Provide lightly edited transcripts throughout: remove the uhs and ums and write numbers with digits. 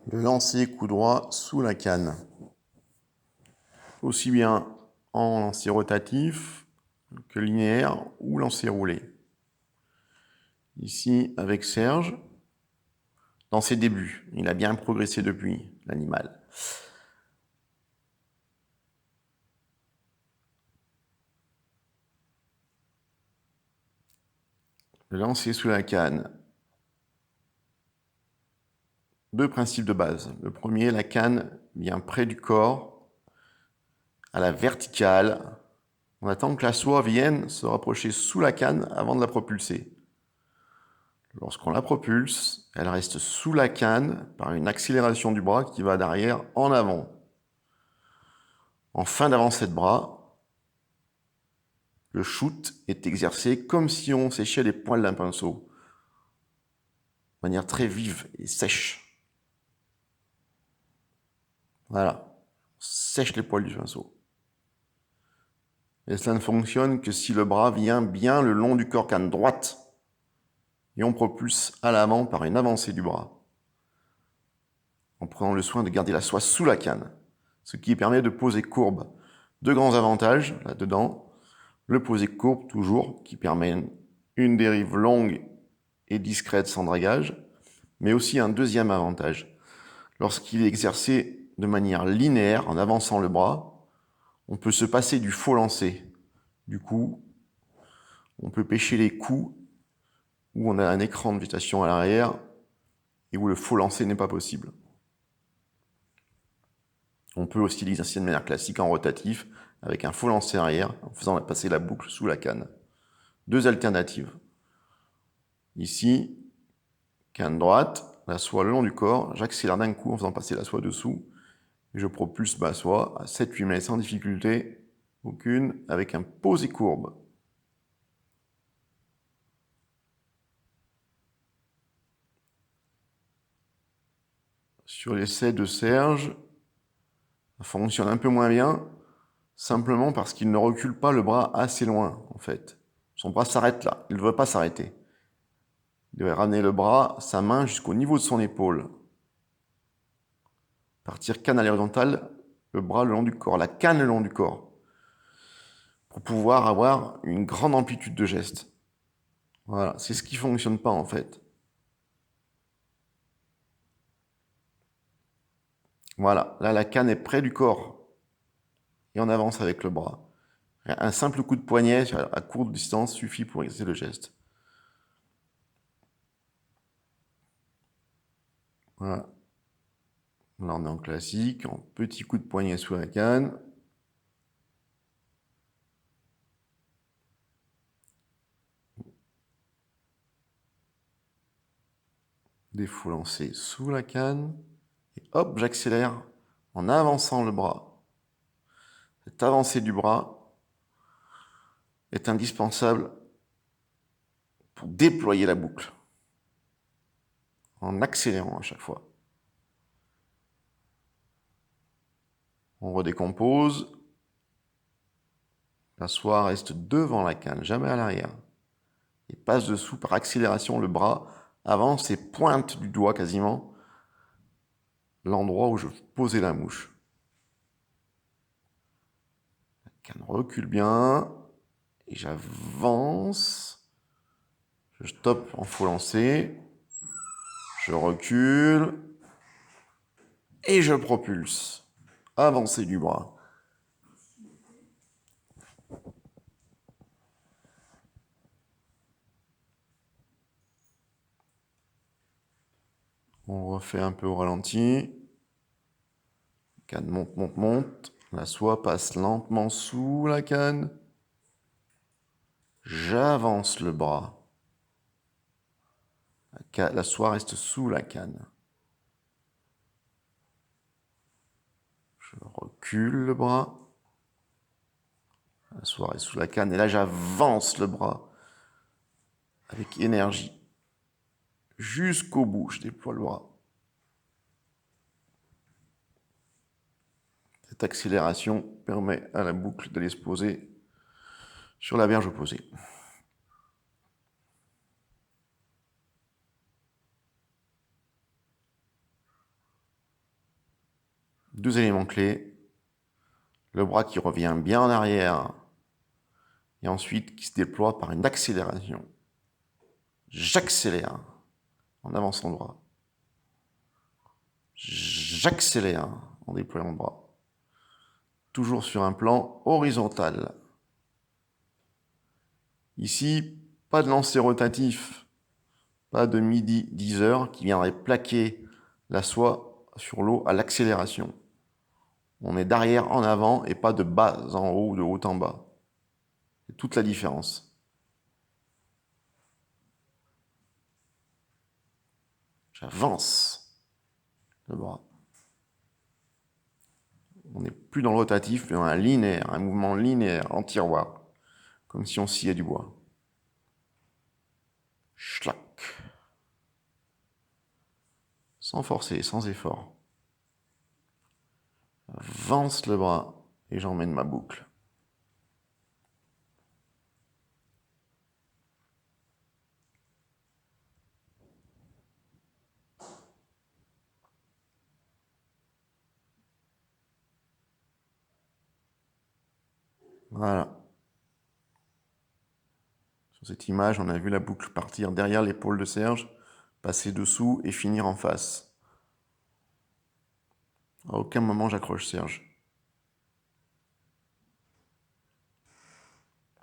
Le lancer coup droit sous la canne. Aussi bien en lancer rotatif que linéaire ou lancer roulé. Ici, avec Serge, dans ses débuts, il a bien progressé depuis, l'animal. Le lancer sous la canne. Deux principes de base. Le premier, la canne vient près du corps, à la verticale. On attend que la soie vienne se rapprocher sous la canne avant de la propulser. Lorsqu'on la propulse, elle reste sous la canne par une accélération du bras qui va d'arrière en avant. En fin d'avancée de bras, le shoot est exercé comme si on séchait les poils d'un pinceau, de manière très vive et sèche. Voilà, on sèche les poils du pinceau. Et cela ne fonctionne que si le bras vient bien le long du corps, canne droite, et on propulse à l'avant par une avancée du bras, en prenant le soin de garder la soie sous la canne, ce qui permet de poser courbe. Deux grands avantages là-dedans. Le poser courbe toujours, qui permet une dérive longue et discrète sans dragage, mais aussi un deuxième avantage. Lorsqu'il est exercé de manière linéaire, en avançant le bras, on peut se passer du faux lancer. Du coup, on peut pêcher les coups où on a un écran de végétation à l'arrière et où le faux lancer n'est pas possible. On peut aussi l'exercer de manière classique en rotatif, avec un faux lancer arrière, en faisant passer la boucle sous la canne. Deux alternatives. Ici, canne droite, la soie le long du corps, j'accélère d'un coup en faisant passer la soie dessous, et je propulse ma soie à 7-8 mètres sans difficulté aucune, avec un posé courbe. Sur l'essai de Serge, ça fonctionne un peu moins bien, simplement parce qu'il ne recule pas le bras assez loin, en fait. Son bras s'arrête là, il ne devrait pas s'arrêter. Il devrait ramener le bras, sa main jusqu'au niveau de son épaule. Partir canne à l'horizontale, le bras le long du corps, la canne le long du corps, pour pouvoir avoir une grande amplitude de geste. Voilà, c'est ce qui ne fonctionne pas en fait. Voilà, là la canne est près du corps et on avance avec le bras. Un simple coup de poignet à courte distance suffit pour exercer le geste. Voilà. Là on est en classique, en petit coup de poignet sous la canne. Des faux lancers sous la canne. Et hop, j'accélère en avançant le bras. Cette avancée du bras est indispensable pour déployer la boucle, en accélérant à chaque fois. On redécompose. La soie reste devant la canne, jamais à l'arrière. Et passe dessous par accélération le bras, avance et pointe du doigt quasiment l'endroit où je posais la mouche. La canne recule bien et j'avance. Je stoppe en faux lancer. Je recule et je propulse. Avancée du bras. On refait un peu au ralenti. Canne monte, monte, monte. La soie passe lentement sous la canne. J'avance le bras. La soie reste sous la canne. Je recule le bras. La soie reste sous la canne. Et là, j'avance le bras avec énergie. Jusqu'au bout, je déploie le bras. Cette accélération permet à la boucle d'aller se poser sur la berge opposée. 2 éléments clés. Le bras qui revient bien en arrière et ensuite qui se déploie par une accélération. J'accélère en avançant le bras. J'accélère en déployant le bras. Toujours sur un plan horizontal. Ici, pas de lancer rotatif, pas de midi 10 heures qui viendrait plaquer la soie sur l'eau à l'accélération. On est d'arrière en avant et pas de bas en haut ou de haut en bas. C'est toute la différence. J'avance le bras. On n'est plus dans le rotatif, mais dans un linéaire, un mouvement linéaire en tiroir, comme si on sciait du bois. Schlack. Sans forcer, sans effort. J'avance le bras et j'emmène ma boucle. Voilà. Sur cette image, on a vu la boucle partir derrière l'épaule de Serge, passer dessous et finir en face. À aucun moment j'accroche Serge.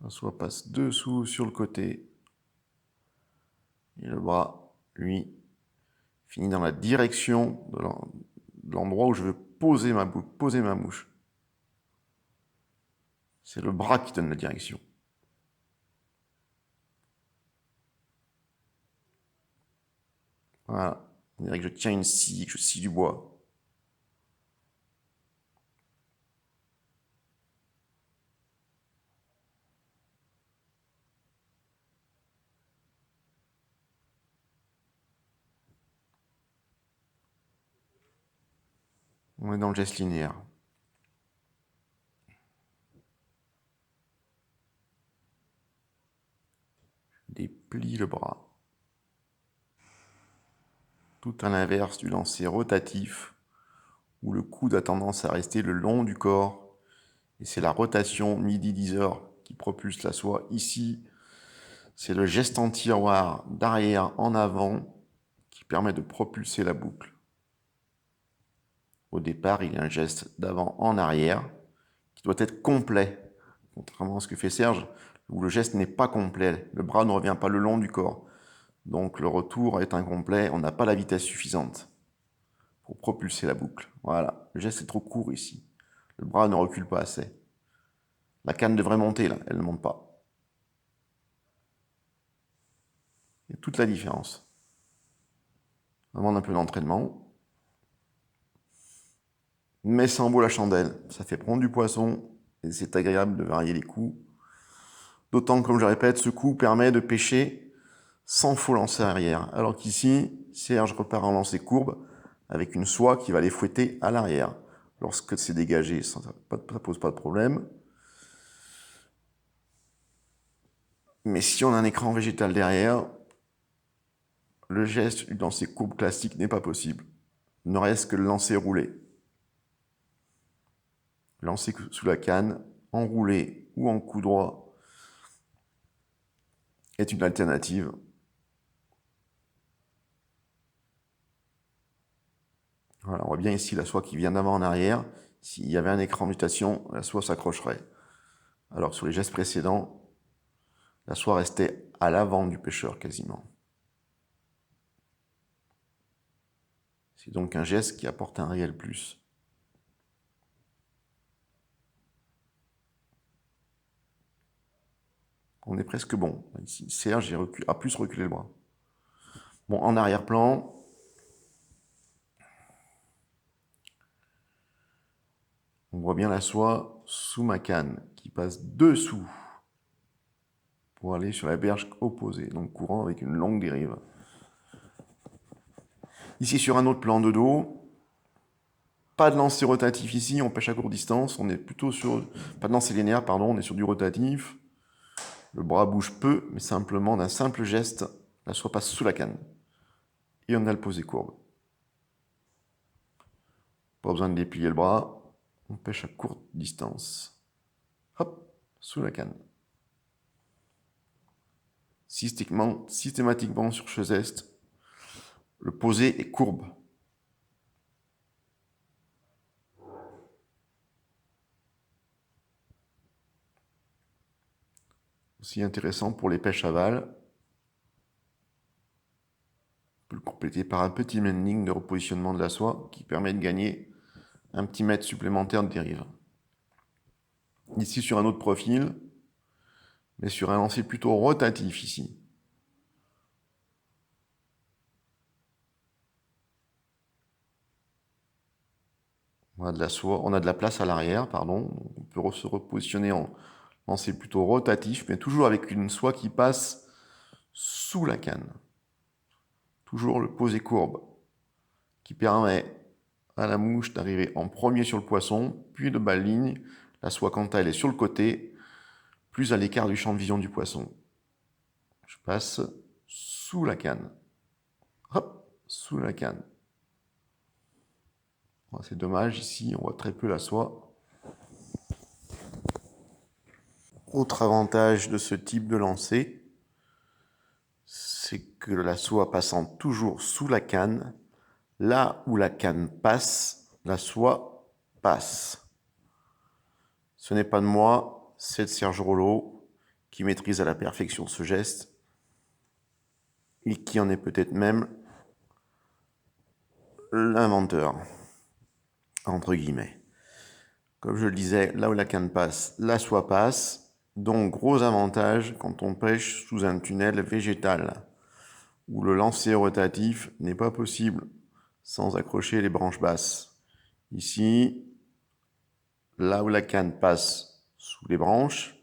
La soie passe dessous sur le côté. Et le bras, lui, finit dans la direction de l'endroit où je veux poser ma boucle, poser ma mouche. C'est le bras qui donne la direction. Voilà. On dirait que je tiens une scie, que je scie du bois. On est dans le geste linéaire. Je déplie le bras. Tout à l'inverse du lancer rotatif, où le coude a tendance à rester le long du corps, et c'est la rotation midi 10 heures qui propulse la soie. Ici, c'est le geste en tiroir d'arrière en avant qui permet de propulser la boucle. Au départ, il y a un geste d'avant en arrière qui doit être complet, contrairement à ce que fait Serge, où le geste n'est pas complet, le bras ne revient pas le long du corps. Donc le retour est incomplet, on n'a pas la vitesse suffisante pour propulser la boucle. Voilà, le geste est trop court ici. Le bras ne recule pas assez. La canne devrait monter là, elle ne monte pas. Il y a toute la différence. Ça demande un peu d'entraînement. Mais ça en vaut la chandelle. Ça fait prendre du poisson et c'est agréable de varier les coups. D'autant que, comme je répète, ce coup permet de pêcher sans faux lancer arrière. Alors qu'ici, Serge repart en lancer courbe avec une soie qui va les fouetter à l'arrière. Lorsque c'est dégagé, ça ne pose pas de problème. Mais si on a un écran végétal derrière, le geste du lancer courbe classique n'est pas possible. Il ne reste que le lancer roulé. Lancer sous la canne, enroulé ou en coup droit, est une alternative. Voilà, on voit bien ici la soie qui vient d'avant en arrière. S'il y avait un écran mutation, la soie s'accrocherait. Alors que sur les gestes précédents, la soie restait à l'avant du pêcheur quasiment. C'est donc un geste qui apporte un réel plus. On est presque bon. Ici, Serge a plus reculé le bras. Bon, en arrière-plan, on voit bien la soie sous ma canne qui passe dessous pour aller sur la berge opposée, donc courant avec une longue dérive. Ici, sur un autre plan de dos, pas de lancer rotatif ici, on pêche à courte distance, on est plutôt sur... Pas de lancer linéaire, pardon, on est sur du rotatif. Le bras bouge peu, mais simplement d'un simple geste, la soie passe sous la canne. Et on a le posé courbe. Pas besoin de déplier le bras. On pêche à courte distance. Hop, sous la canne. Systématiquement sur Chezest, le posé est courbe. Aussi intéressant pour les pêches aval. On peut le compléter par un petit mending de repositionnement de la soie qui permet de gagner un petit mètre supplémentaire de dérive. Ici sur un autre profil, mais sur un lancer plutôt rotatif ici. On a de la soie, on a de la place à l'arrière, pardon. On peut se repositionner en lancer plutôt rotatif, mais toujours avec une soie qui passe sous la canne. Toujours le posé courbe, qui permet à la mouche d'arriver en premier sur le poisson, puis de bas de ligne, la soie quand elle est sur le côté, plus à l'écart du champ de vision du poisson. Je passe sous la canne. Hop, sous la canne. C'est dommage, ici on voit très peu la soie. Autre avantage de ce type de lancer, c'est que la soie passant toujours sous la canne, là où la canne passe, la soie passe. Ce n'est pas de moi, c'est de Serge Rollo, qui maîtrise à la perfection ce geste, et qui en est peut-être même l'inventeur, entre guillemets. Comme je le disais, là où la canne passe, la soie passe, donc gros avantage quand on pêche sous un tunnel végétal, où le lancer rotatif n'est pas possible sans accrocher les branches basses. Ici, là où la canne passe sous les branches,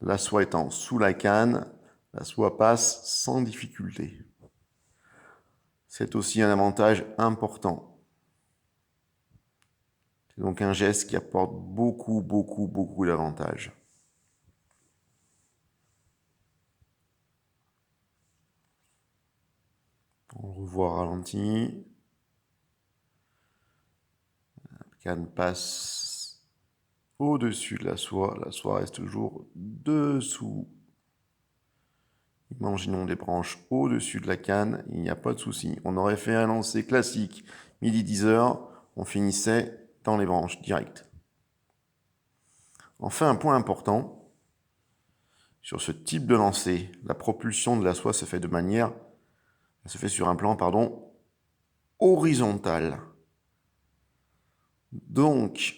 la soie étant sous la canne, la soie passe sans difficulté. C'est aussi un avantage important. C'est donc un geste qui apporte beaucoup d'avantages. On revoit ralenti. La canne passe au-dessus de la soie reste toujours dessous. Imaginons des branches au-dessus de la canne, il n'y a pas de souci. On aurait fait un lancer classique, midi 10h, on finissait dans les branches, direct. Enfin, un point important, sur ce type de lancer, la propulsion de la soie se fait sur un plan, horizontal. Donc,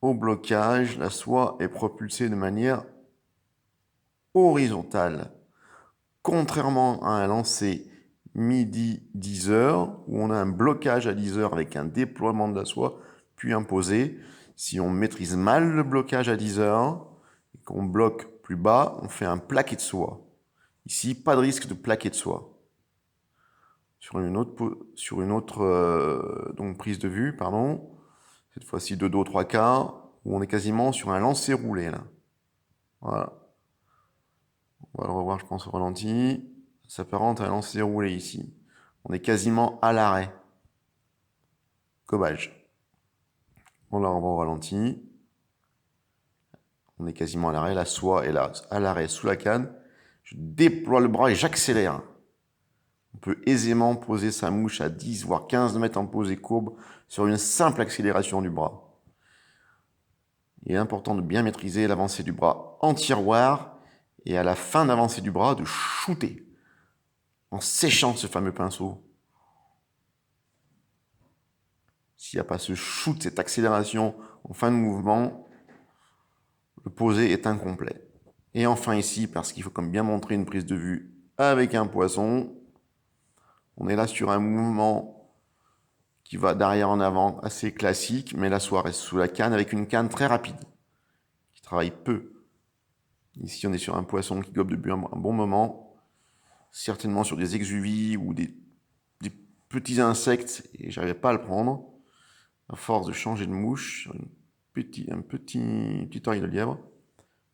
au blocage, la soie est propulsée de manière horizontale. Contrairement à un lancer midi 10h, où on a un blocage à 10h avec un déploiement de la soie, puis un posé. Si on maîtrise mal le blocage à 10h, et qu'on bloque plus bas, on fait un plaqué de soie. Ici, pas de risque de plaqué de soie. Sur une autre donc prise de vue, cette fois-ci de dos 3/4, où on est quasiment sur un lancer roulé, là. Voilà. On va le revoir, je pense, au ralenti. Ça s'apparente à un lancer roulé ici. On est quasiment à l'arrêt. Gobage. On la revoit au ralenti. On est quasiment à l'arrêt. La soie est là, à l'arrêt, sous la canne. Je déploie le bras et j'accélère. On peut aisément poser sa mouche à 10 voire 15 mètres en posée courbe sur une simple accélération du bras. Il est important de bien maîtriser l'avancée du bras en tiroir et à la fin d'avancée du bras de shooter en séchant ce fameux pinceau. S'il n'y a pas ce shoot, cette accélération en fin de mouvement, le posé est incomplet. Et enfin ici, parce qu'il faut comme bien montrer une prise de vue avec un poisson, on est là sur un mouvement qui va d'arrière en avant, assez classique, mais la soie reste sous la canne avec une canne très rapide, qui travaille peu. Ici, on est sur un poisson qui gobe depuis un bon moment, certainement sur des exuvies ou des petits insectes, et j'arrivais pas à le prendre. À force de changer de mouche sur un petit oreille de lièvre,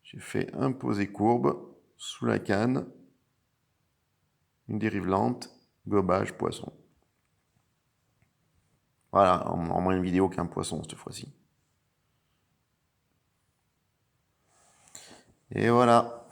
j'ai fait un posé courbe sous la canne, une dérive lente, gobage, poisson. Voilà, en moins une vidéo qu'un poisson cette fois-ci. Et voilà.